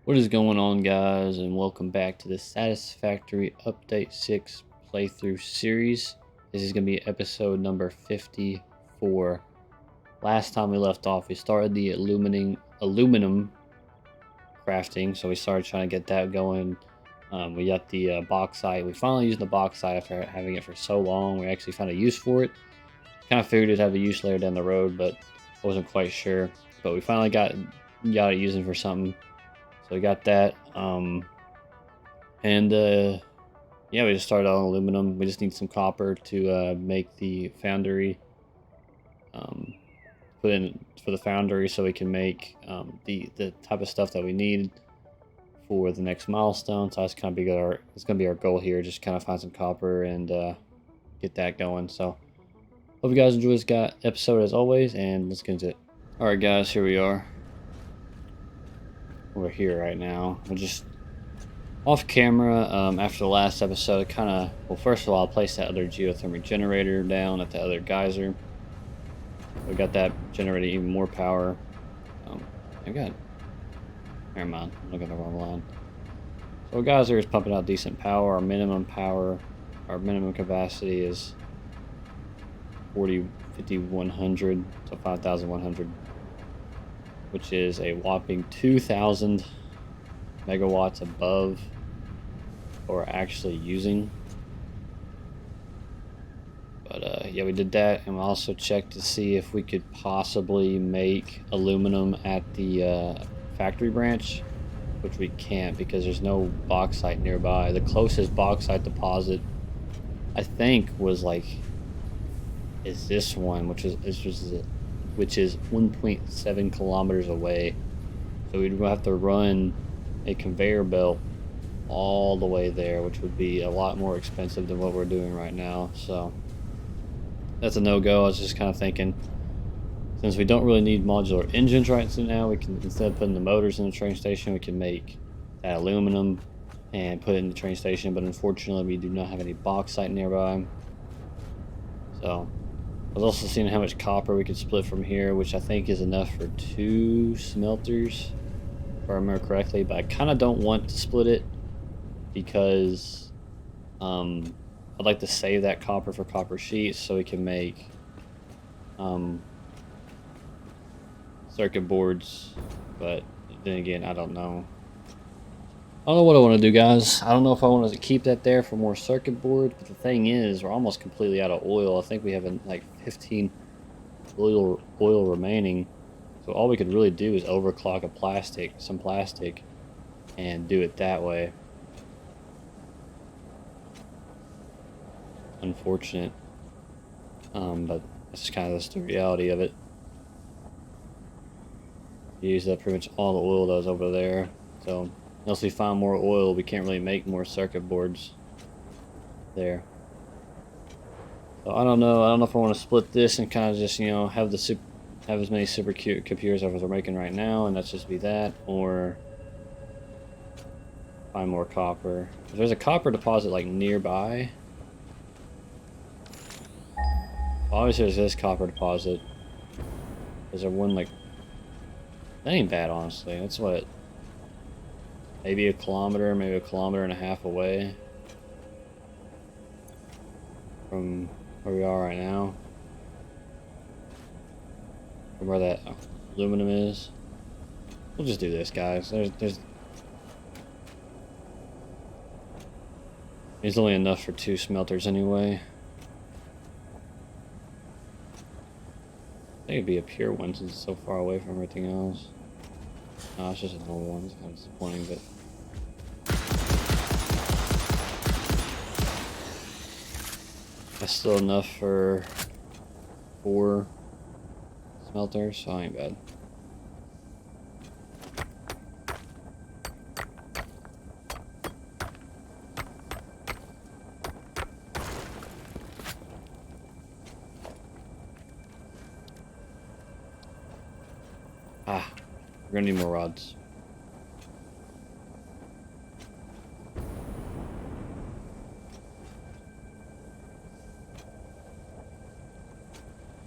What is going on, guys, and welcome back to the Satisfactory Update 6 playthrough series. This is going to be episode number 54. Last time we left off, we started the aluminum crafting, so we started trying to get that going. We got the bauxite. We finally used the bauxite after having it for so long. We actually found a use for it. Kind of figured it'd have a use later down the road, but wasn't quite sure. But we finally got it using for something. So we got that, yeah, we just started on aluminum. We just need some copper to make the foundry, put in for the foundry, so we can make the type of stuff that we need for the next milestone. So that's kind of it's gonna be our goal here. Just kind of find some copper and get that going. So hope you guys enjoy this episode as always, and let's get into it. All right, guys, here we are. We're here right now. We're just off camera. After the last episode, first of all, I placed that other geothermal generator down at the other geyser. We got that generating even more power. Never mind, I'm looking at the wrong line. So geyser is pumping out decent power. Our minimum capacity is 5,100, so 5,100. Which is a whopping 2,000 megawatts above what we're actually using. But yeah, we did that, and we also checked to see if we could possibly make aluminum at the factory branch, which we can't because there's no bauxite nearby. The closest bauxite deposit, I think, is this one, which is 1.7 kilometers away. So we'd have to run a conveyor belt all the way there, which would be a lot more expensive than what we're doing right now. So that's a no-go. I was just kind of thinking, since we don't really need modular engines right now, we can, instead of putting the motors in the train station, we can make that aluminum and put it in the train station. But unfortunately, we do not have any bauxite nearby. So I was also seeing how much copper we could split from here, which I think is enough for 2 smelters, if I remember correctly. But I kind of don't want to split it because I'd like to save that copper for copper sheets so we can make circuit boards. But then again, I don't know. I don't know what I want to do, guys. I don't know if I want to keep that there for more circuit boards, but the thing is, we're almost completely out of oil. I think we have like 15 oil remaining. So all we could really do is overclock some plastic, and do it that way. Unfortunate. But that's kind of the reality of it. Use up pretty much all the oil that was over there. So unless we find more oil, we can't really make more circuit boards there. So I don't know. I don't know if I want to split this and kind of just, have as many super cute computers as we're making right now, and that's just be that, or find more copper. If there's a copper deposit like nearby, obviously there's this copper deposit. Is there one like? That ain't bad, honestly. That's what. Maybe a kilometer, maybe a kilometer and a half away from where we are right now. From where that aluminum is. We'll just do this, guys. There's only enough for 2 smelters anyway. I think it'd be a pure one since it's so far away from everything else. No, it's just an old one. It's kind of disappointing, but that's still enough for 4 smelters, so ain't bad. We're gonna need more rods.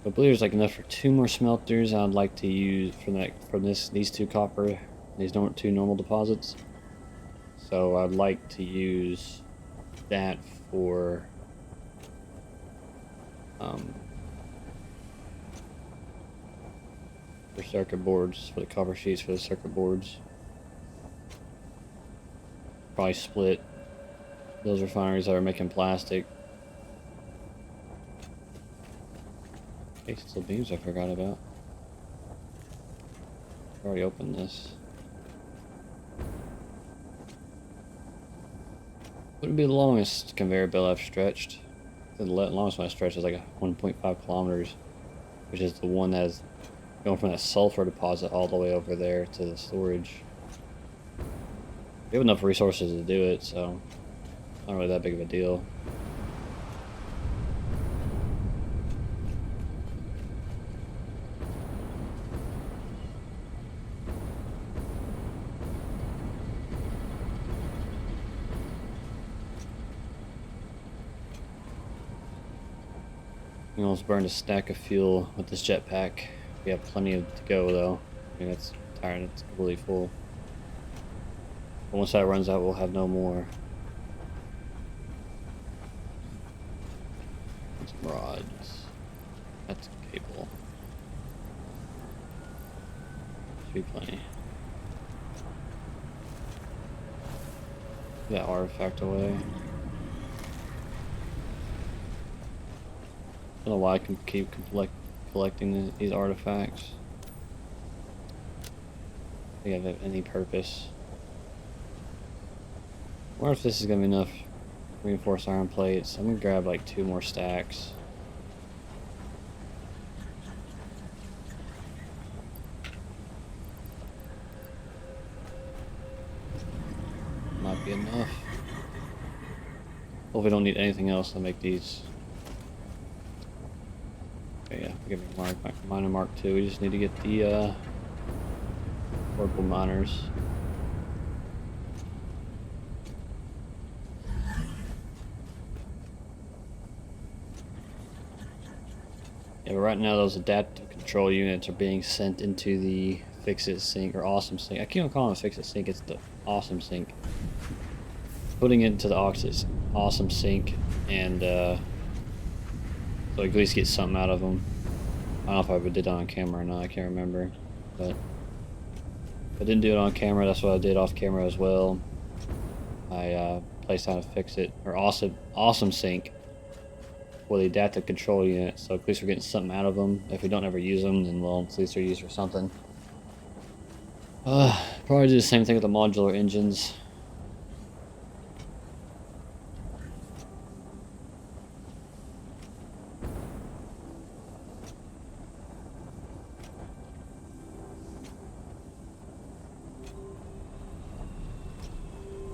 I believe there's like enough for 2 more smelters. I'd like to use from these two these two normal deposits. So I'd like to use that for circuit boards, for the cover sheets for the circuit boards. Probably split those refineries that are making plastic. Okay, steel beams I forgot about. I already opened this. Wouldn't be the longest conveyor belt I've stretched. The longest one I stretched is like 1.5 kilometers, which is the one that is going from that sulfur deposit all the way over there to the storage. We have enough resources to do it, so not really that big of a deal. We almost burned a stack of fuel with this jetpack. We have plenty to go though. I mean, it's tired, it's completely full. But once that runs out, we'll have no more. Some rods. That's a cable. Should be plenty. Put that artifact away. I don't know why I can keep collecting these artifacts. I think I have any purpose. I wonder if this is gonna be enough reinforced iron plates. I'm gonna grab like 2 more stacks. Might be enough. Hope we don't need anything else to make these. Okay, yeah, give me miner Mark II. We just need to get the purple miners. Yeah, but right now those adaptive control units are being sent into the fix-it sink, or awesome sink. I keep on calling it fix-it sink, it's the awesome sink. Putting it into the awesome sink, and so at least get something out of them. I don't know if I ever did that on camera or not, I can't remember. But if I didn't do it on camera, that's what I did off camera as well. I placed down a fix-it, or awesome sink for the adaptive control unit, so at least we're getting something out of them. If we don't ever use them, then well, at least they're used for something. Probably do the same thing with the modular engines.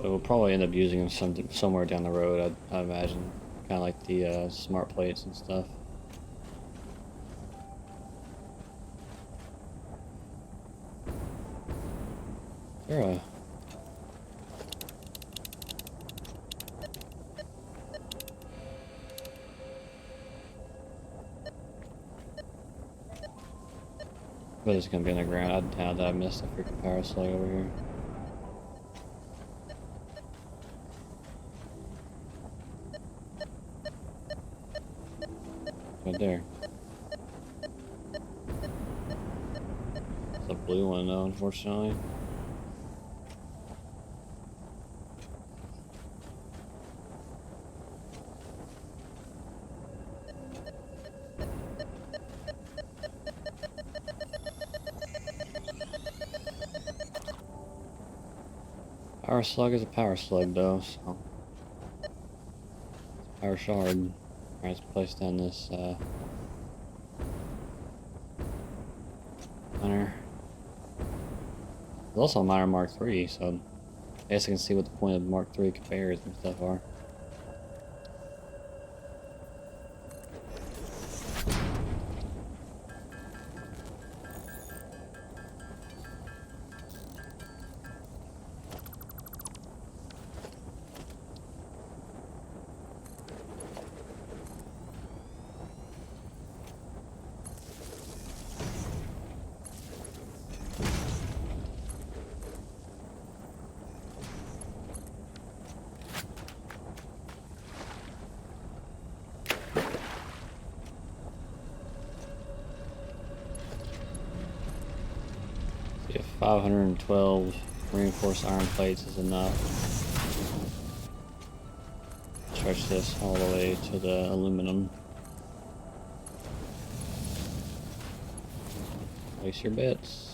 But we'll probably end up using them somewhere down the road, I'd imagine. Kind of like the smart plates and stuff. There but it's gonna be on the ground. How did I miss the freaking power slug over here? Right there. It's a blue one though, unfortunately. Power slug is a power slug though, so power shard. Alright, let's place down this miner. There's also a miner Mark III, so I guess I can see what the point of Mark III conveyors and stuff are. 512 reinforced iron plates is enough. Stretch this all the way to the aluminum. Place your bets.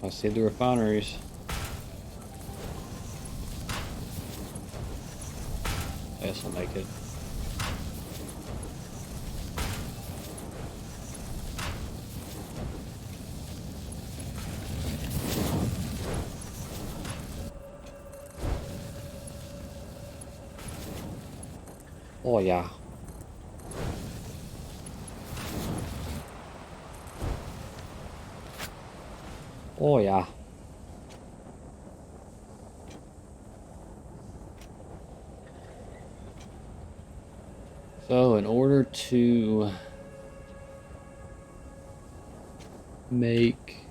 I see the refineries. This will make it. Oh yeah. Oh yeah. So in order to make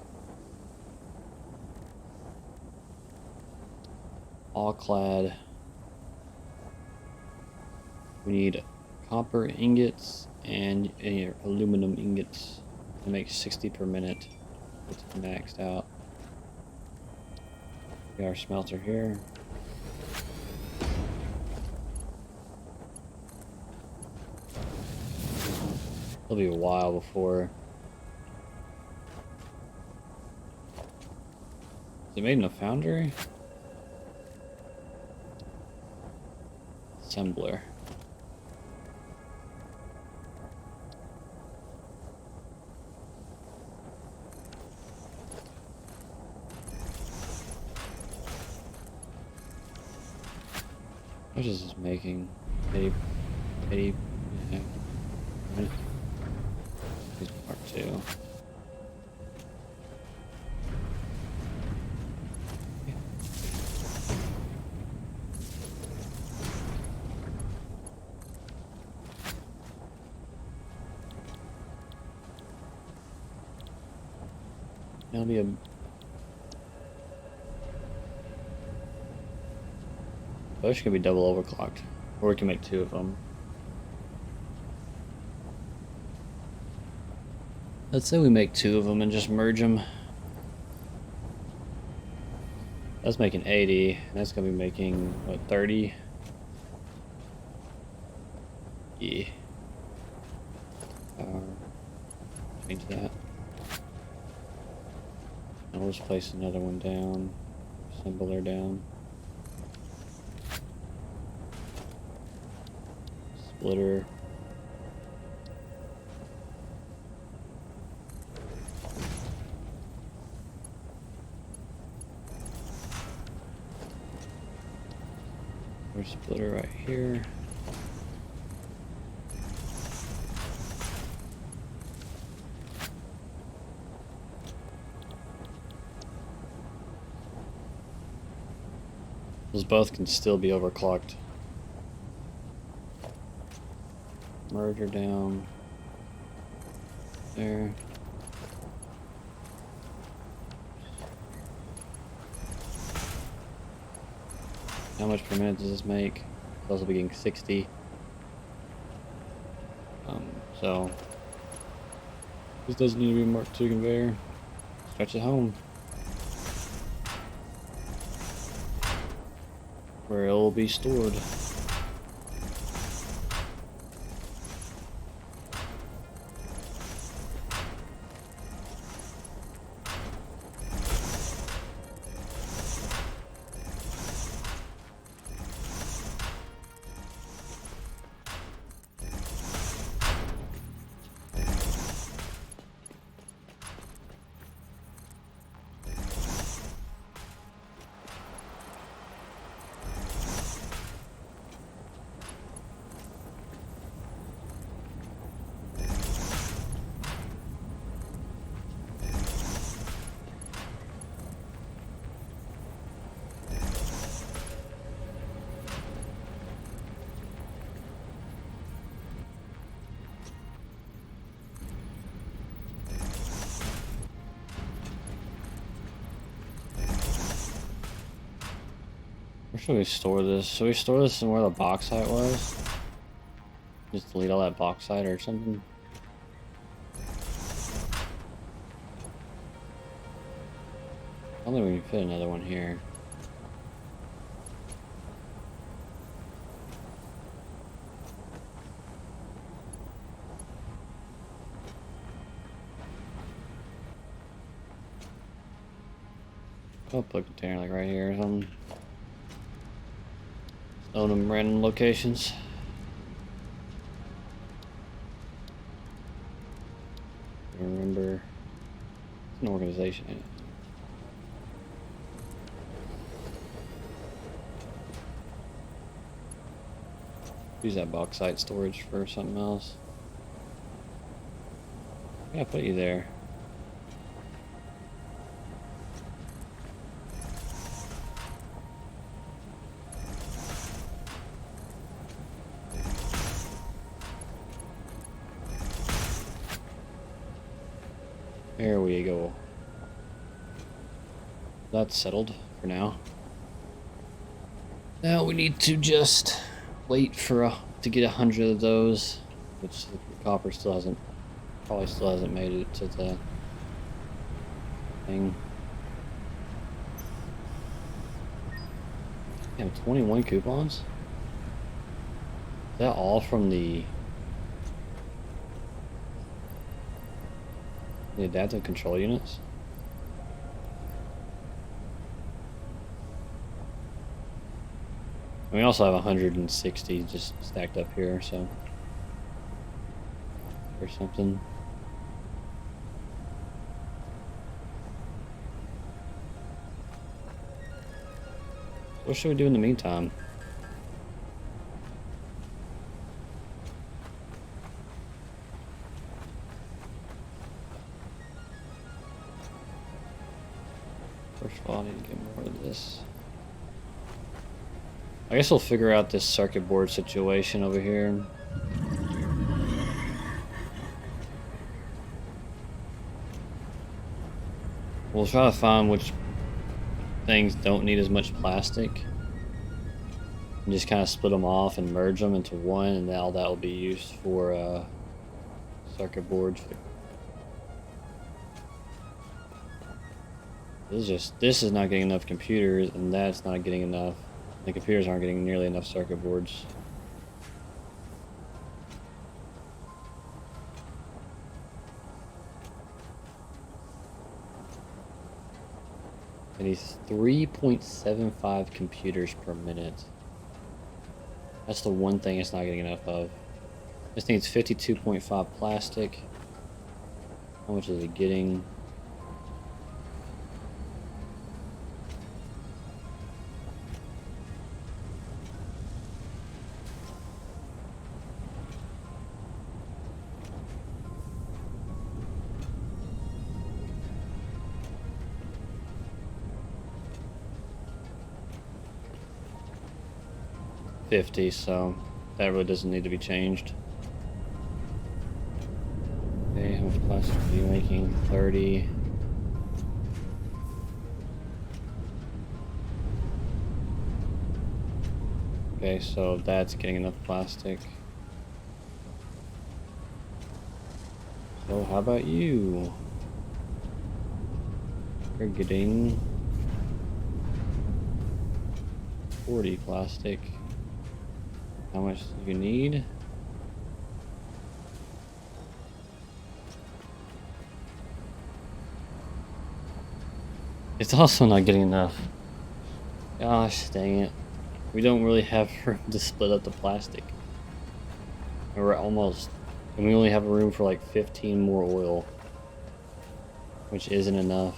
all clad, we need copper ingots and aluminum ingots to make 60 per minute. It's maxed out. We got our smelter here. It'll be a while before. Is it made in a foundry? Assembler. What is this making? 80, yeah. Here's part 2. That'll be a push can be double overclocked, or we can make 2 of them. Let's say we make 2 of them and just merge them. That's making 80, and that's gonna be making what, 30? Yeah. Change that. And we'll just place another one down. Assembler down. Splitter. There's a splitter right here. Those both can still be overclocked. Merger down there. How much per minute does this make? It's also be getting 60. So this doesn't need to be a Mark II conveyor. Stretch it home, where it will be stored. Where should we store this? Should we store this in where the bauxite was? Just delete all that bauxite or something? I don't think we can fit another one here. I'll put a container like right here or something. Own them random locations. Remember, it's an organization. Use that bauxite storage for something else. Yeah, put you there. There we go. That's settled for now. Now we need to just wait for to get 100 of those, which the copper probably still hasn't made it to the thing. Damn, 21 coupons? Is that all from the adaptive control units? We also have 160 just stacked up here, so or something. What should we do in the meantime? First of all, I need to get more of this. I guess we'll figure out this circuit board situation over here. We'll try to find which things don't need as much plastic. And just kind of split them off and merge them into one, and now that will be used for circuit boards. This is not getting enough computers, and that's not getting enough. The computers aren't getting nearly enough circuit boards. It needs 3.75 computers per minute. That's the one thing it's not getting enough of. This needs 52.5 plastic. How much is it getting? So that really doesn't need to be changed. Okay, how much plastic are you making? 30. Okay, so that's getting enough plastic. So how about you? You're getting 40 plastic. How much do you need? It's also not getting enough. Gosh dang it. We don't really have room to split up the plastic. And we're almost, and we only have room for like 15 more oil, which isn't enough.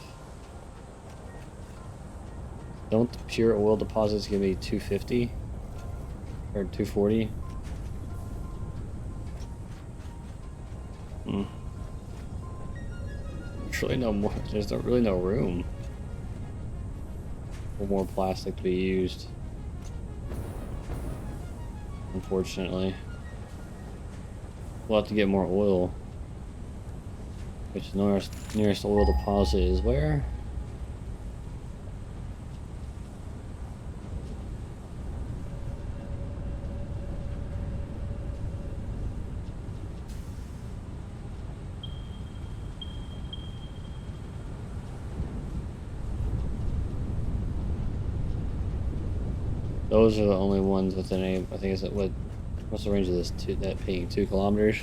Don't the pure oil deposits give me 250? Or 240? There's really no more. There's really no room for more plastic to be used. Unfortunately, we'll have to get more oil. Which the nearest oil deposit is where? Those are the only ones within a. I think it's what's the range of this? That being 2 kilometers.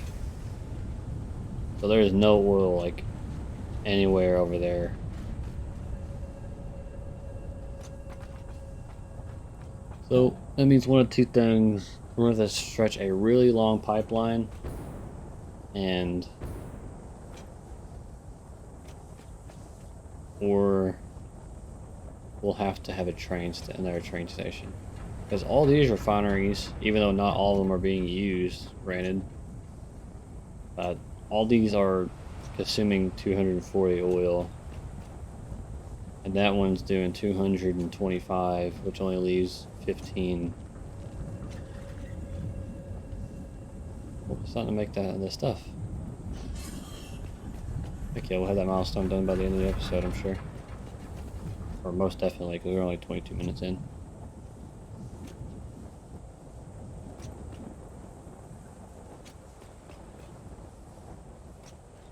So there is no oil like anywhere over there. So that means one of two things. We're going to stretch a really long pipeline, and or we'll have to have another train station. Because all these refineries, even though not all of them are being used, granted, all these are consuming 240 oil. And that one's doing 225, which only leaves 15. Well, it's not to make this stuff. Okay, we'll have that milestone done by the end of the episode, I'm sure. Or most definitely, because we're only 22 minutes in.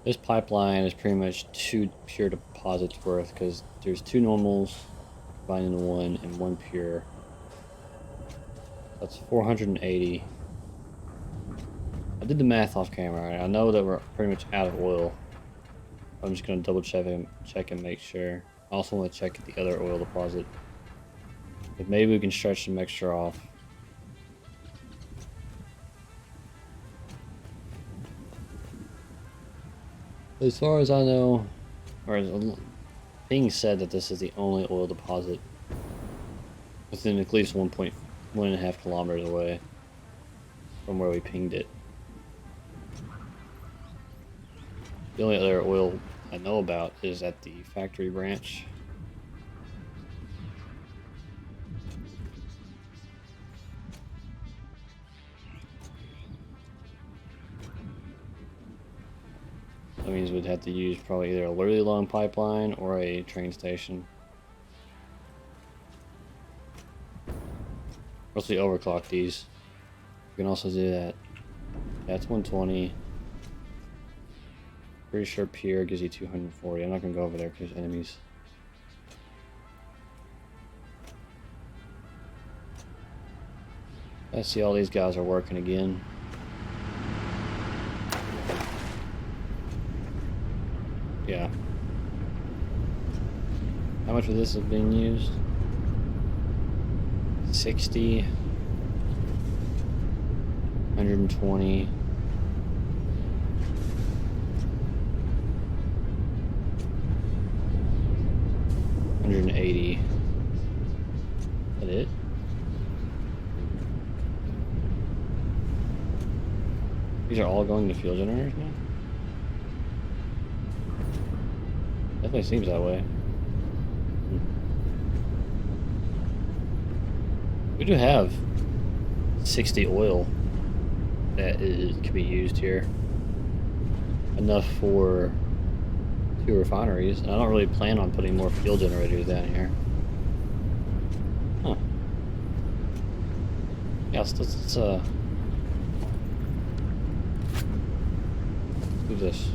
This pipeline is pretty much 2 pure deposits worth, because there's 2 normals combined into 1 and 1 pure. That's 480. I did the math off camera. I know that we're pretty much out of oil. I'm just going to double check and make sure. I also want to check the other oil deposit. But maybe we can stretch some extra off. As far as I know, or as being said that this is the only oil deposit within at least 1.5 kilometers away from where we pinged it. The only other oil I know about is at the factory branch. That means we'd have to use probably either a really long pipeline or a train station. Once we overclock these, we can also do that. That's 120. Pretty sure pure gives you 240. I'm not gonna go over there because there's enemies. I see all these guys are working again. Yeah. How much of this is being used? 60. 120. 180. Is that it? These are all going to fuel generators now? Definitely seems that way. We do have 60 oil that could be used here. Enough for 2 refineries. And I don't really plan on putting more fuel generators down here. Huh. Yeah, let's do this.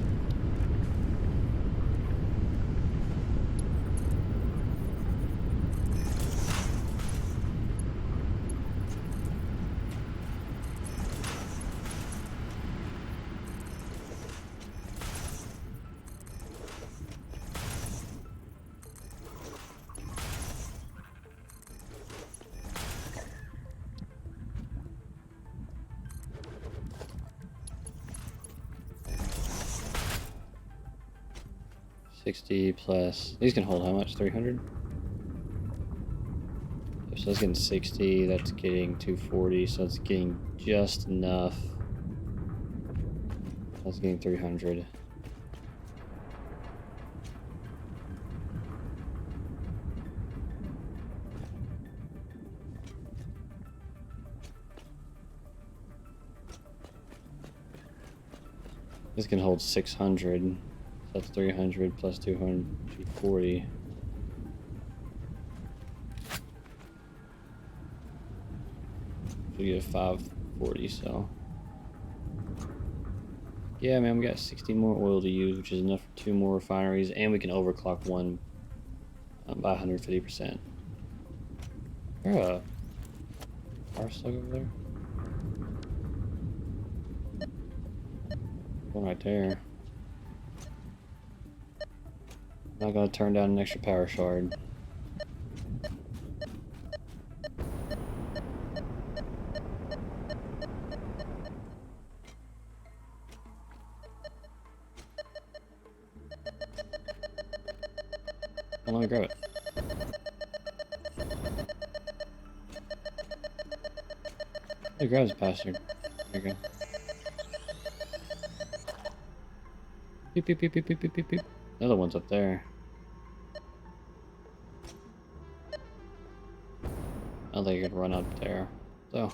$60 plus. These can hold how much? 300? So that's getting 60, that's getting 240, so it's getting just enough. That's getting 300. This can hold 600. So that's 300 plus 240. We get 540, so. Yeah, man, we got 60 more oil to use, which is enough for 2 more refineries, and we can overclock one by 150%. Power slug over there? One right there. I'm not gonna turn down an extra power shard. Oh, let me grab it. Hey, grab this bastard. There you go. Beep, beep, beep, beep, beep, beep, beep, beep. The other one's up there. I don't think I could run up there. So.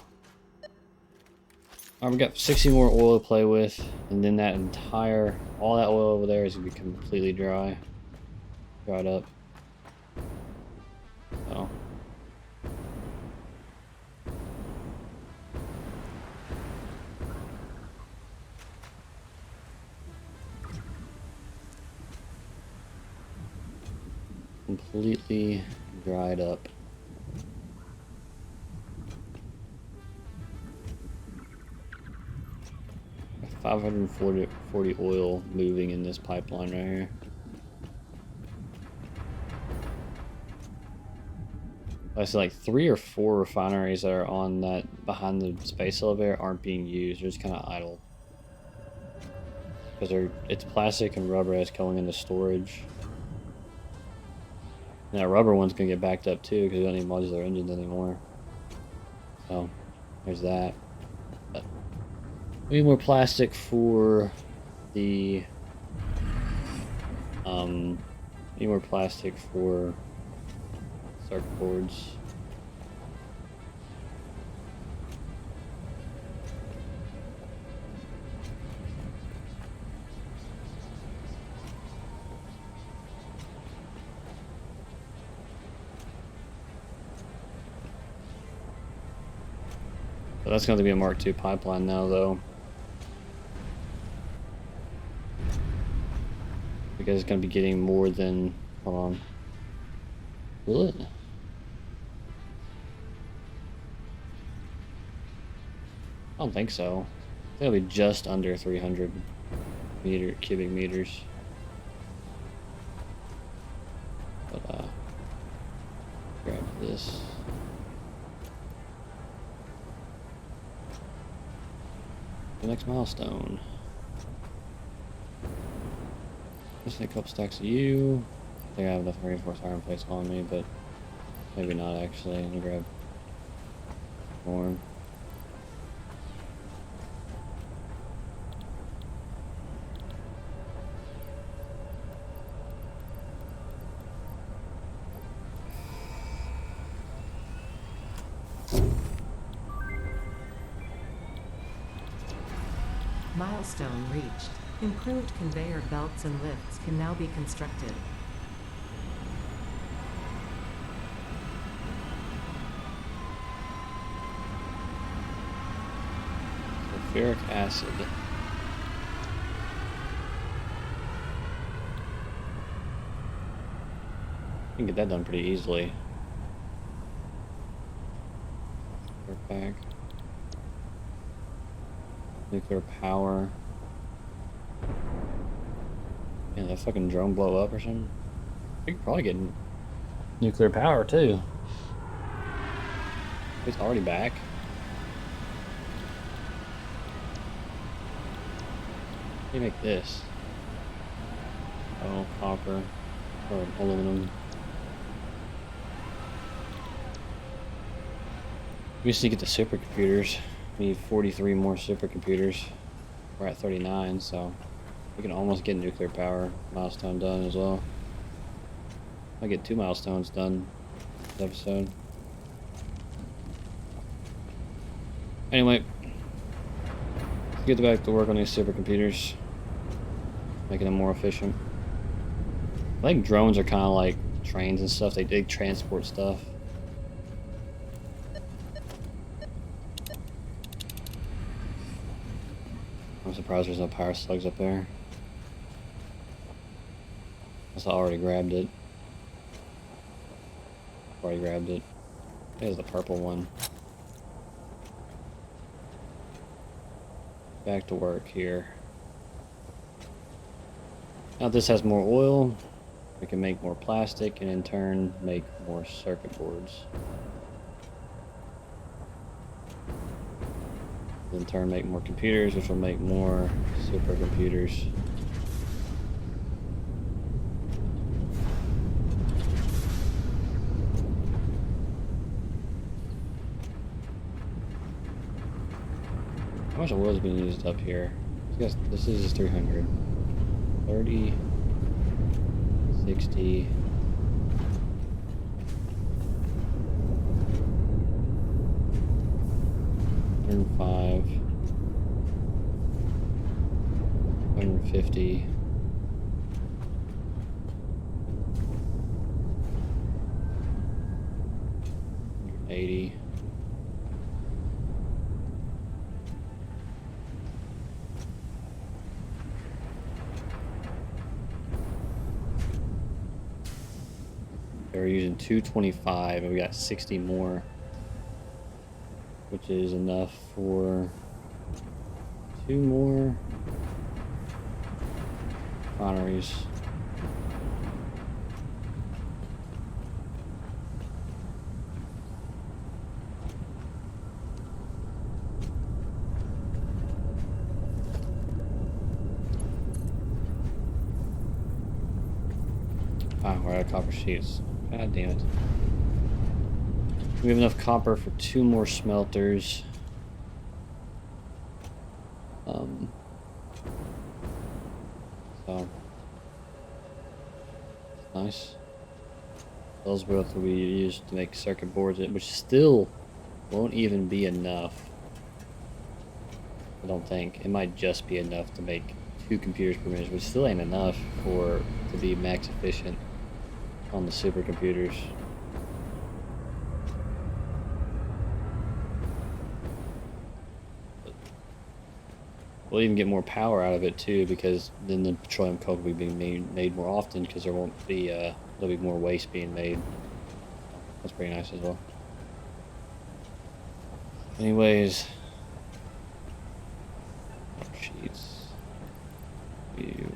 Alright, we got 60 more oil to play with, and then that entire, all that oil over there is going to be completely dry. Dried up. So. Completely dried up. Got 540 oil moving in this pipeline right here. I see like 3 or 4 refineries that are on that behind the space elevator aren't being used. They're just kind of idle. Because it's plastic and rubber that's going into storage. And that rubber one's going to get backed up too because we don't need modular engines anymore. So, there's that. But we need more plastic for the... need more plastic for circuit boards. But that's going to be a Mark II pipeline now, though. Because it's going to be getting more than... Hold on. Will it? I don't think so. I think it'll be just under 300 cubic meters. But, grab this. The next milestone. Just need a couple stacks of you. I think I have enough reinforced iron plates on me, but maybe not actually. Let me grab more. Milestone reached. Improved conveyor belts and lifts can now be constructed. Sulfuric acid. You can get that done pretty easily. Back. Nuclear power. Yeah, that fucking drone blow up or something? We could probably get nuclear power too. It's already back. How do you make this? Oh, copper or aluminum. We just need to get the supercomputers. We need 43 more supercomputers. We're at 39, so we can almost get nuclear power milestone done as well. I'll get 2 milestones done this episode. Anyway, let's get back to work on these supercomputers, making them more efficient. I think drones are kind of like trains and stuff. They transport stuff. I'm surprised there's no power slugs up there. I already grabbed it. Already grabbed it. There's the purple one. back to work here. Now this has more oil. We can make more plastic and in turn make more circuit boards. In turn make more computers, which will make more supercomputers. How much oil is being used up here? Yes, this is just 300. 30, 60. $105, $150, $180, They're using 225 and we got 60 more, which is enough for 2 more refineries. Ah, we're out of copper sheets. God damn it. We have enough copper for 2 more smelters. So nice. Those both will be used to make circuit boards, which still won't even be enough. I don't think. It might just be enough to make 2 computers per minute, which still ain't enough to be max efficient on the supercomputers. We'll even get more power out of it too, because then the petroleum coke will be being made more often, because there won't be there'll be more waste being made. That's pretty nice as well. Anyways, sheets. View.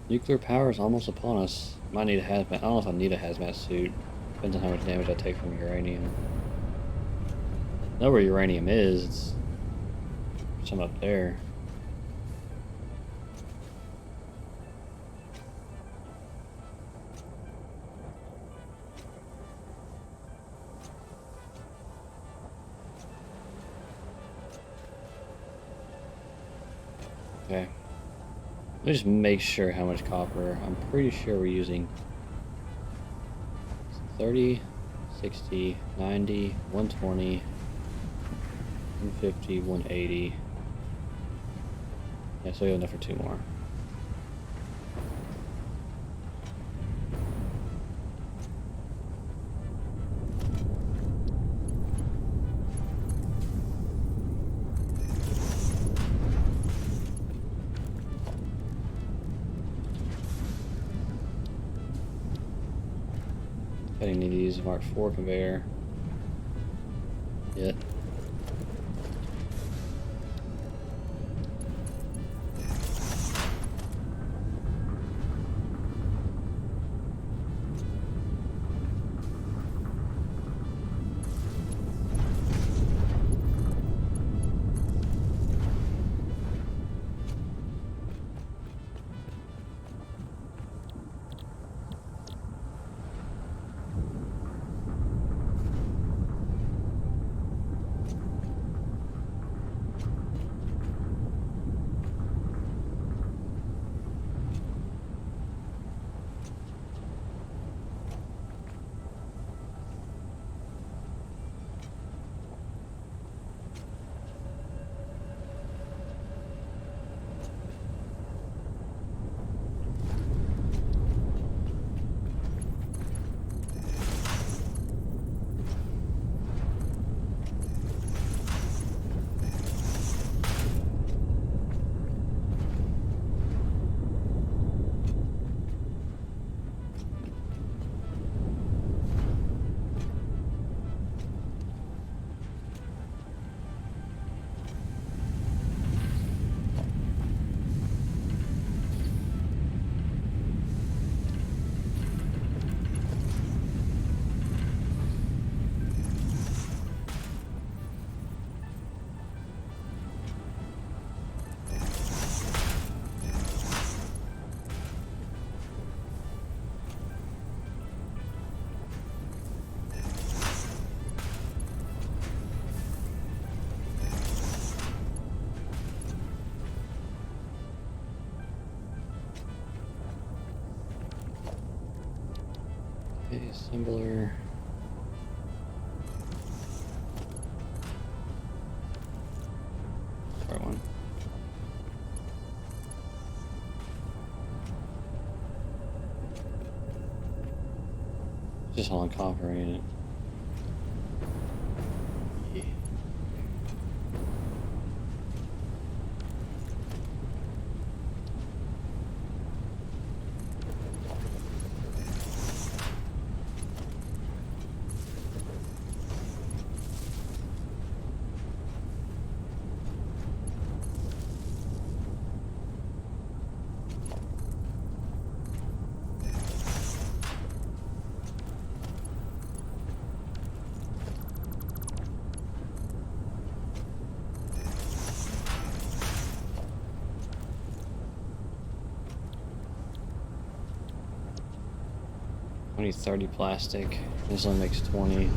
Nuclear power is almost upon us. Might need a hazmat. I don't know if I need a hazmat suit. Depends on how much damage I take from uranium. I know where uranium is. It's some up there. Okay. Let me just make sure how much copper. I'm pretty sure we're using 30, 60, 90, 120, 150, 180. Yeah, so we have enough for 2 more. I didn't need to use the Mark IV conveyor yet. Okay, assembler. Right one. Just on copper, ain't it? Yeah. Only 30 plastic. This only makes 20.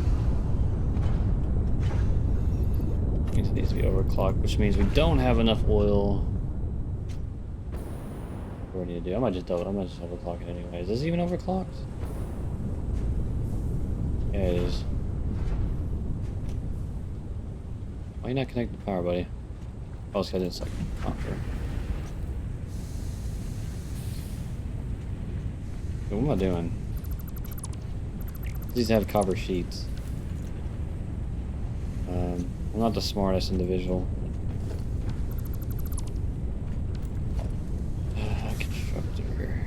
It needs to be overclocked, which means we don't have enough oil. What do you do? I might just overclock it anyways. Is this even overclocked? Yeah, it is. Why you not connect the power, buddy? Oh, it's because it's like copper. What am I doing? These have copper sheets. I'm not the smartest individual. Constructor.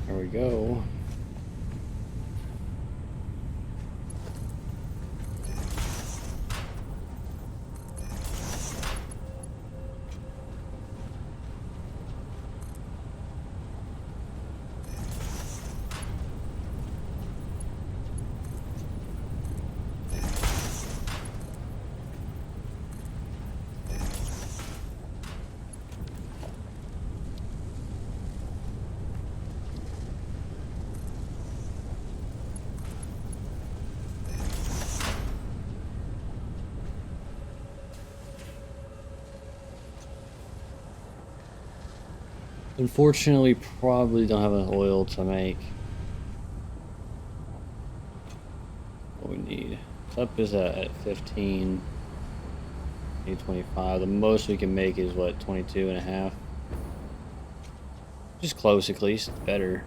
There we go. Unfortunately, probably don't have enough oil to make what we need. Up is at 15, need 25. The most we can make is what, 22 and a half? Just close at least, better.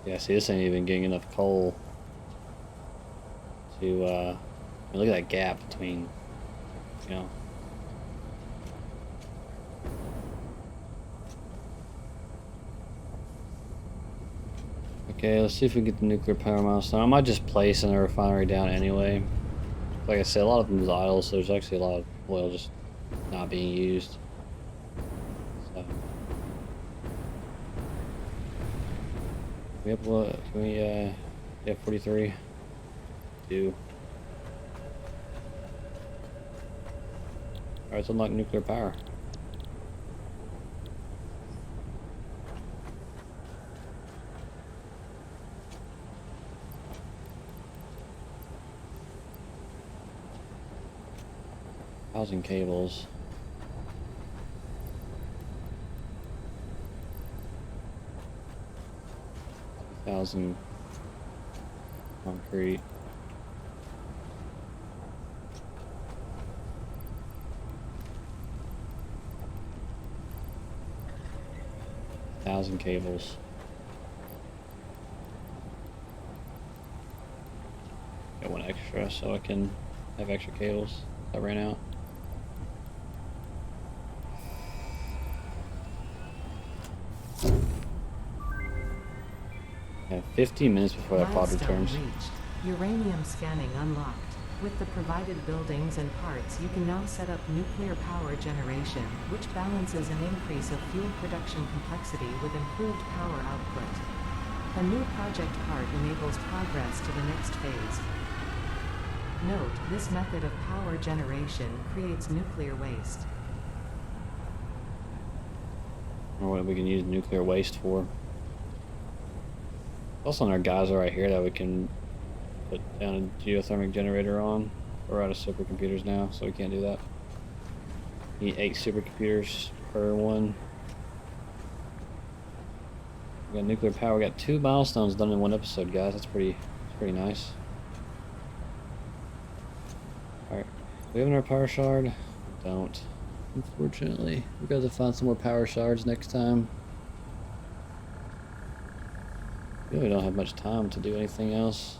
Yeah, see, this ain't even getting enough coal to, I mean, look at that gap between, you know. Okay, let's see if we can get the nuclear power milestone. I might just place in a refinery down anyway. Like I said, a lot of them is idle, so there's actually a lot of oil just not being used. So. We have what? Can we, yeah, 43. 2. Alright, let's unlock nuclear power. Housing cables. Thousand concrete. Thousand cables. Got one extra so I can have extra cables. I ran out. Yeah, 15 minutes before that pod Milestone returns. reached. Uranium scanning unlocked. With the provided buildings and parts, you can now set up nuclear power generation, which balances an increase of fuel production complexity with improved power output. A new project part enables progress to the next phase. Note, this method of power generation creates nuclear waste. Or what we can use nuclear waste for. Also on our geyser right here that we can put down a geothermic generator on. We're out of supercomputers now, so we can't do that. Need 8 supercomputers per one. We got nuclear power. We got 2 milestones done in one episode, guys. That's pretty nice. Alright. Do we have another power shard? We don't. Unfortunately. We're going to find some more power shards next time. We really don't have much time to do anything else.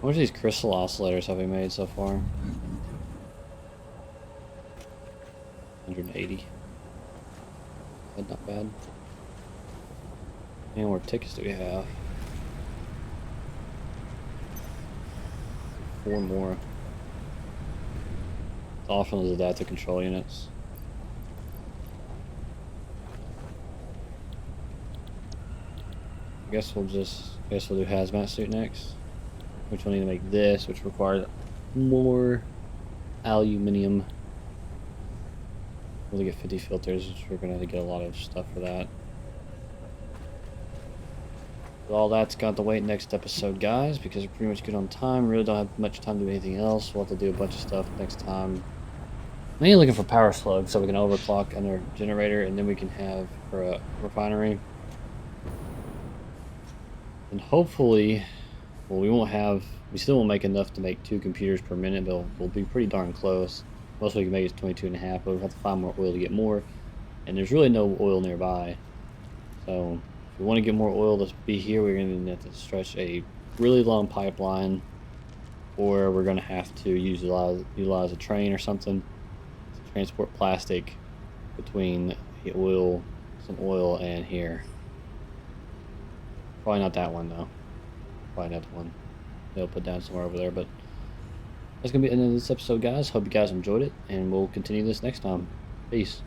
How much of these crystal oscillators have we made so far? 180. That's not bad. How many more tickets do we have? 4 more. It's all from those adaptive control units. I guess we'll do hazmat suit next. Which we'll need to make this, which requires more aluminum. We'll get 50 filters, which we're gonna have to get a lot of stuff for that. But all that's got to wait next episode, guys, because we're pretty much good on time. Really don't have much time to do anything else. We'll have to do a bunch of stuff next time. I'm mainly looking for power slugs so we can overclock on our generator, and then we can have for a refinery. And hopefully, well, we still won't make enough to make 2 computers per minute, but we'll be pretty darn close. Most we can make is 22.5, but we'll have to find more oil to get more. And there's really no oil nearby. So if we want to get more oil to be here, we're going to have to stretch a really long pipeline, or we're going to have to utilize a train or something to transport plastic between some oil and here. Probably not that one though. Probably not the one they'll put down somewhere over there, but that's going to be the end of this episode, guys. Hope you guys enjoyed it, and we'll continue this next time. Peace.